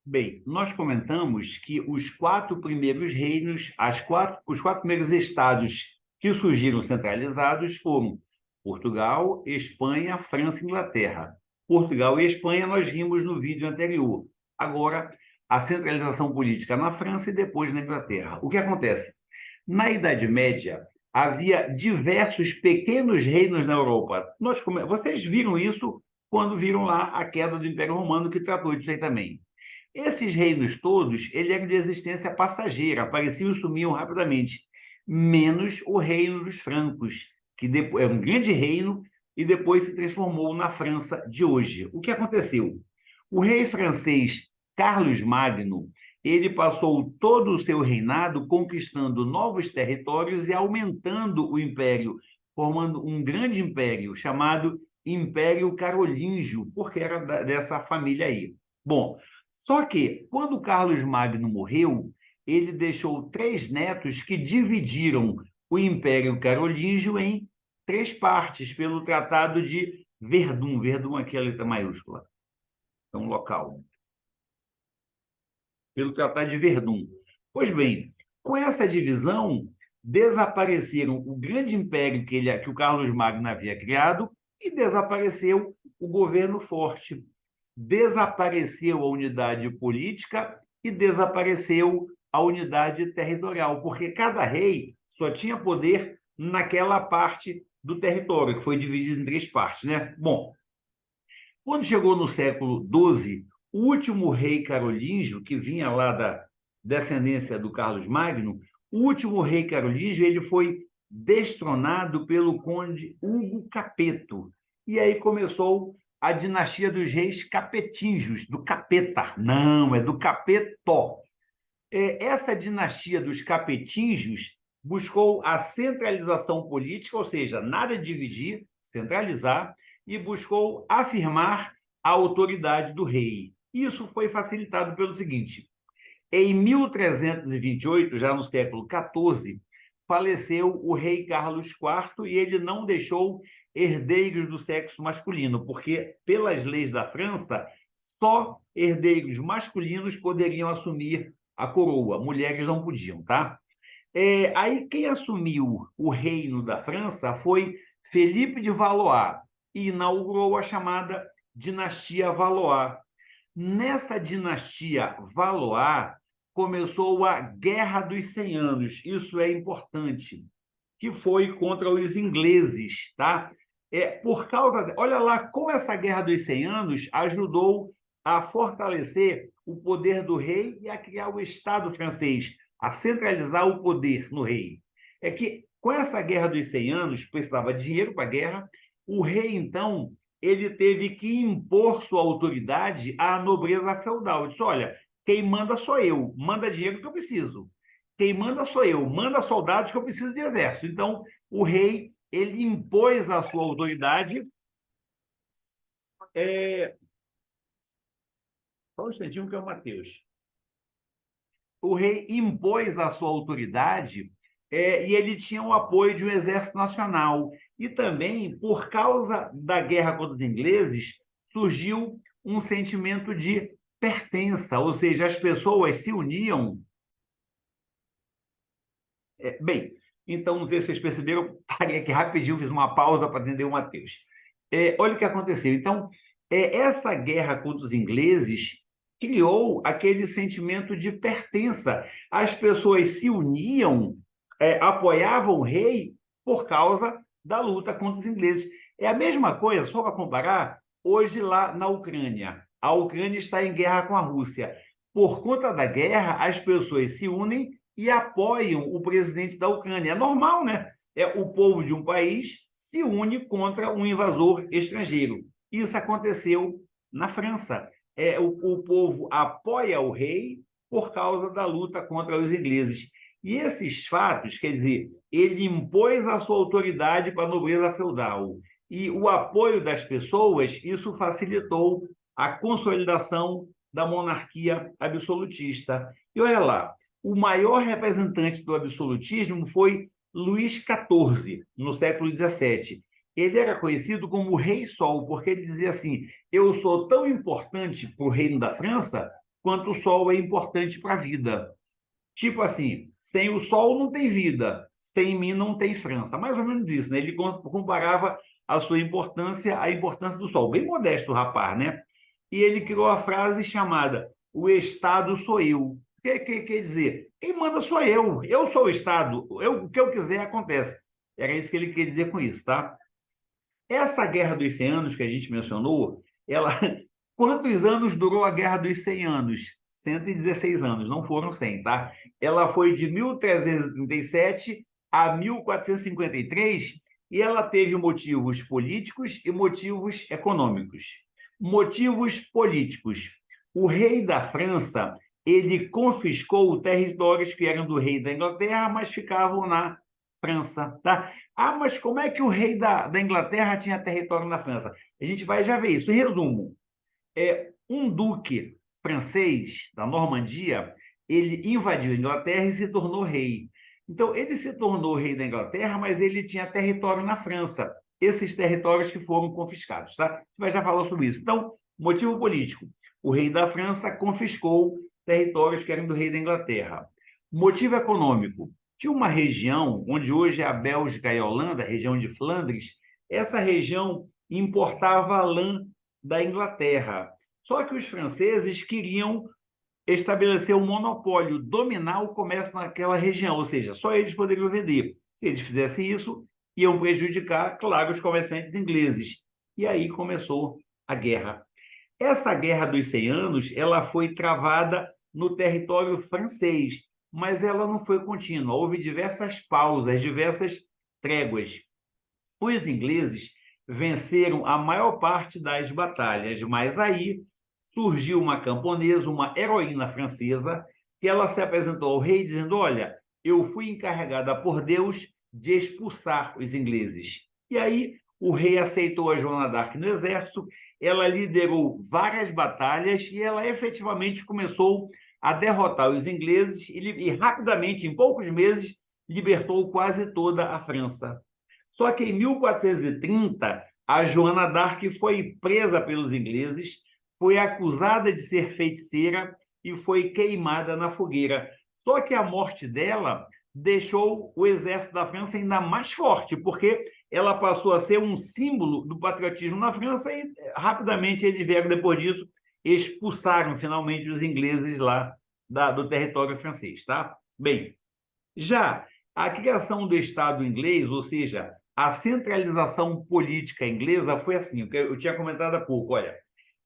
Bem, nós comentamos que os quatro primeiros reinos, os quatro primeiros estados que surgiram centralizados foram Portugal, Espanha, França e Inglaterra. Portugal e Espanha nós vimos no vídeo anterior. Agora, a centralização política na França e depois na Inglaterra. O que acontece? Na Idade Média, havia diversos pequenos reinos na Europa. Vocês viram isso quando viram lá a queda do Império Romano, que tratou disso aí também. Esses reinos todos, ele eram de existência passageira, apareciam e sumiam rapidamente, menos o reino dos francos, que depois, é um grande reino e depois se transformou na França de hoje. O que aconteceu? O rei francês Carlos Magno, ele passou todo o seu reinado conquistando novos territórios e aumentando o império, formando um grande império chamado Império Carolíngio, porque era dessa família aí. Bom, só que, quando Carlos Magno morreu, ele deixou três netos que dividiram o Império Carolíngio em três partes, pelo Tratado de Verdun. Verdun aqui é a letra maiúscula, é um local. Pelo Tratado de Verdun. Pois bem, com essa divisão, desapareceram o grande império que o Carlos Magno havia criado e desapareceu o governo forte. Desapareceu a unidade política e desapareceu a unidade territorial, porque cada rei só tinha poder naquela parte do território, que foi dividido em três partes, né? Bom, quando chegou no século XII, o último rei carolíngio, que vinha lá da descendência do Carlos Magno, o último rei carolíngio, ele foi destronado pelo conde Hugo Capeto. E aí começou a dinastia dos reis capetingios, do Capeta. Não, é do Capeto. Essa dinastia dos capetingios buscou a centralização política, ou seja, nada de dividir, centralizar, e buscou afirmar a autoridade do rei. Isso foi facilitado pelo seguinte: em 1328, já no século XIV, faleceu o rei Carlos IV e ele não deixou herdeiros do sexo masculino, porque, pelas leis da França, só herdeiros masculinos poderiam assumir a coroa, mulheres não podiam, tá? Aí quem assumiu o reino da França foi Felipe de Valois e inaugurou a chamada dinastia Valois. Nessa dinastia Valois começou a Guerra dos 100 Anos, isso é importante, que foi contra os ingleses, tá? Olha lá como essa Guerra dos 100 Anos ajudou a fortalecer o poder do rei e a criar o Estado francês, a centralizar o poder no rei. É que com essa Guerra dos 100 Anos precisava de dinheiro para a guerra, o rei então ele teve que impor sua autoridade à nobreza feudal. Ele disse: olha, quem manda sou eu, manda dinheiro que eu preciso. Quem manda sou eu, manda soldados que eu preciso de exército. Então, o rei ele impôs a sua autoridade. Só um instantinho que é o Mateus. O rei impôs a sua autoridade e ele tinha o apoio de um exército nacional. E também, por causa da guerra contra os ingleses, surgiu um sentimento de pertença, ou seja, as pessoas se uniam. Bem, então, não sei se vocês perceberam, parei aqui rapidinho, fiz uma pausa para atender o Mateus. Olha o que aconteceu. Então, essa guerra contra os ingleses criou aquele sentimento de pertença. As pessoas se uniam, apoiavam o rei por causa da luta contra os ingleses. É a mesma coisa, só para comparar, hoje lá na Ucrânia. A Ucrânia está em guerra com a Rússia. Por conta da guerra, as pessoas se unem e apoiam o presidente da Ucrânia. É normal, né? O povo de um país se une contra um invasor estrangeiro. Isso aconteceu na França. O povo apoia o rei por causa da luta contra os ingleses. E esses fatos, quer dizer, ele impôs a sua autoridade para a nobreza feudal. E o apoio das pessoas, isso facilitou a consolidação da monarquia absolutista. E olha lá, o maior representante do absolutismo foi Luís XIV, no século XVII. Ele era conhecido como Rei Sol, porque ele dizia assim: eu sou tão importante para o reino da França quanto o sol é importante para a vida. Tipo assim, sem o sol não tem vida, sem mim não tem França. Mais ou menos isso, né? Ele comparava a sua importância à importância do sol. Bem modesto o rapaz, né? E ele criou a frase chamada "O Estado sou eu". O que quer dizer? Quem manda sou eu sou o Estado, o que eu quiser acontece. Era isso que ele queria dizer com isso, tá? Essa Guerra dos 100 Anos que a gente mencionou, ela... Quantos anos durou a Guerra dos 100 Anos? 116 anos, não foram 100, tá? Ela foi de 1337 a 1453 e ela teve motivos políticos e motivos econômicos. Motivos políticos. O rei da França, ele confiscou territórios que eram do rei da Inglaterra, mas ficavam na França, tá? Ah, mas como é que o rei da Inglaterra tinha território na França? A gente vai já ver isso. Em resumo, um duque francês da Normandia, ele invadiu a Inglaterra e se tornou rei. Então, ele se tornou rei da Inglaterra, mas ele tinha território na França. Esses territórios que foram confiscados, tá? A gente vai já falar sobre isso. Então, motivo político. O rei da França confiscou territórios que eram do rei da Inglaterra. Motivo econômico. Tinha uma região, onde hoje é a Bélgica e a Holanda, a região de Flandres, essa região importava lã da Inglaterra. Só que os franceses queriam estabelecer um monopólio, dominar o comércio naquela região, ou seja, só eles poderiam vender. Se eles fizessem isso, iam prejudicar, claro, os comerciantes ingleses. E aí começou a guerra. Essa Guerra dos 100 Anos, ela foi travada no território francês, mas ela não foi contínua. Houve diversas pausas, diversas tréguas. Os ingleses venceram a maior parte das batalhas, mas aí surgiu uma camponesa, uma heroína francesa, que ela se apresentou ao rei dizendo: olha, eu fui encarregada por Deus de expulsar os ingleses. E aí o rei aceitou a Joana d'Arc no exército, ela liderou várias batalhas e ela efetivamente começou a derrotar os ingleses e rapidamente, em poucos meses, libertou quase toda a França. Só que em 1430, a Joana d'Arc foi presa pelos ingleses, foi acusada de ser feiticeira e foi queimada na fogueira. Só que a morte dela deixou o exército da França ainda mais forte, porque ela passou a ser um símbolo do patriotismo na França e rapidamente eles vieram, depois disso, expulsaram finalmente os ingleses lá do território francês, tá? Bem, já a criação do Estado inglês, ou seja, a centralização política inglesa foi assim, o que eu tinha comentado há pouco, olha,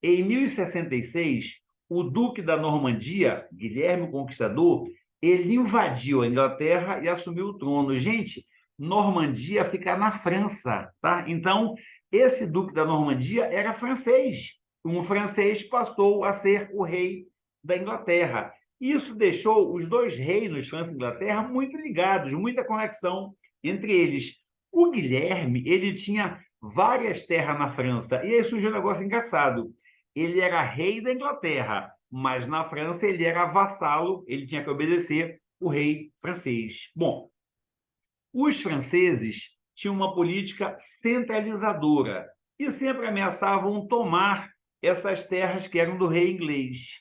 em 1066, o Duque da Normandia, Guilherme o Conquistador, ele invadiu a Inglaterra e assumiu o trono. Gente, Normandia fica na França, tá? Então, esse Duque da Normandia era francês. Um francês passou a ser o rei da Inglaterra. Isso deixou os dois reinos, França e Inglaterra, muito ligados, muita conexão entre eles. O Guilherme, ele tinha várias terras na França, e aí surgiu um negócio engraçado. Ele era rei da Inglaterra, mas na França ele era vassalo, ele tinha que obedecer o rei francês. Bom, os franceses tinham uma política centralizadora e sempre ameaçavam tomar essas terras que eram do rei inglês.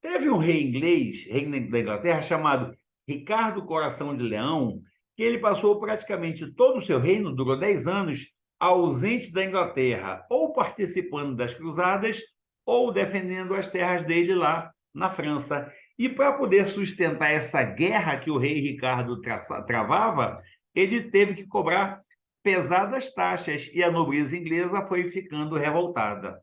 Teve um rei inglês, rei da Inglaterra, chamado Ricardo Coração de Leão, que ele passou praticamente todo o seu reino, durou 10 anos, ausente da Inglaterra, ou participando das cruzadas, ou defendendo as terras dele lá na França. E para poder sustentar essa guerra que o rei Ricardo travava, ele teve que cobrar pesadas taxas e a nobreza inglesa foi ficando revoltada.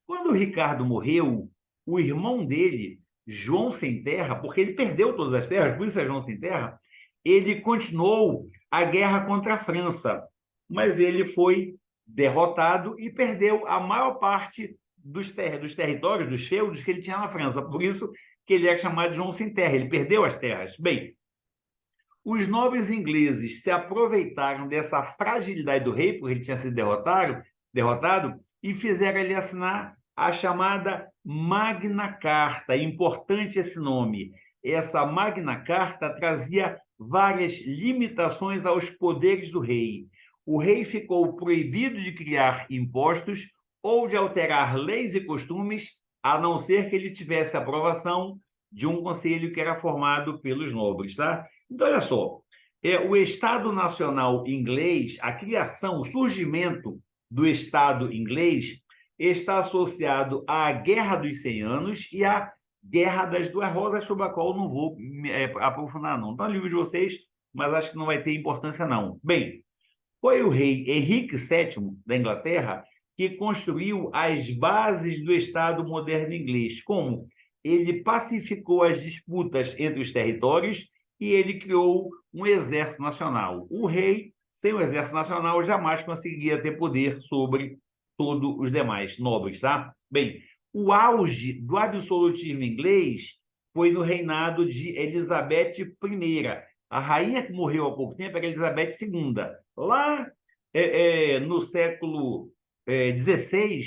Quando o Ricardo morreu, o irmão dele, João Sem Terra, porque ele perdeu todas as terras, por isso é João Sem Terra, ele continuou a guerra contra a França, mas ele foi derrotado e perdeu a maior parte dos territórios, dos feudos que ele tinha na França. Por isso que ele é chamado de João Sem Terra, ele perdeu as terras. Bem, os nobres ingleses se aproveitaram dessa fragilidade do rei, porque ele tinha sido derrotado, e fizeram ele assinar a chamada Magna Carta. É importante esse nome. Essa Magna Carta trazia várias limitações aos poderes do rei. O rei ficou proibido de criar impostos ou de alterar leis e costumes a não ser que ele tivesse aprovação de um conselho que era formado pelos nobres, tá? Então, olha só, o Estado Nacional Inglês, a criação, o surgimento do Estado inglês está associado à Guerra dos 100 Anos e à Guerra das Duas Rosas, sobre a qual eu não vou aprofundar, não. Está no livro de vocês, mas acho que não vai ter importância, não. Bem, foi o rei Henrique VII da Inglaterra que construiu as bases do Estado moderno inglês. Como? Ele pacificou as disputas entre os territórios e ele criou um exército nacional. O rei, sem o exército nacional, jamais conseguiria ter poder sobre todos os demais nobres, tá? Bem, o auge do absolutismo inglês foi no reinado de Elizabeth I. A rainha que morreu há pouco tempo era Elizabeth II. Lá no século XVI,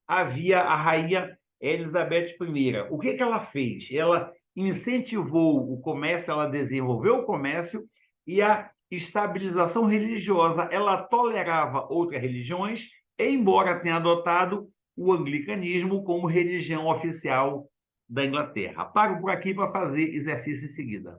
havia a rainha Elizabeth I. O que ela fez? Ela incentivou o comércio, ela desenvolveu o comércio e a estabilização religiosa. Ela tolerava outras religiões, embora tenha adotado o anglicanismo como religião oficial da Inglaterra. Paro por aqui para fazer exercício em seguida.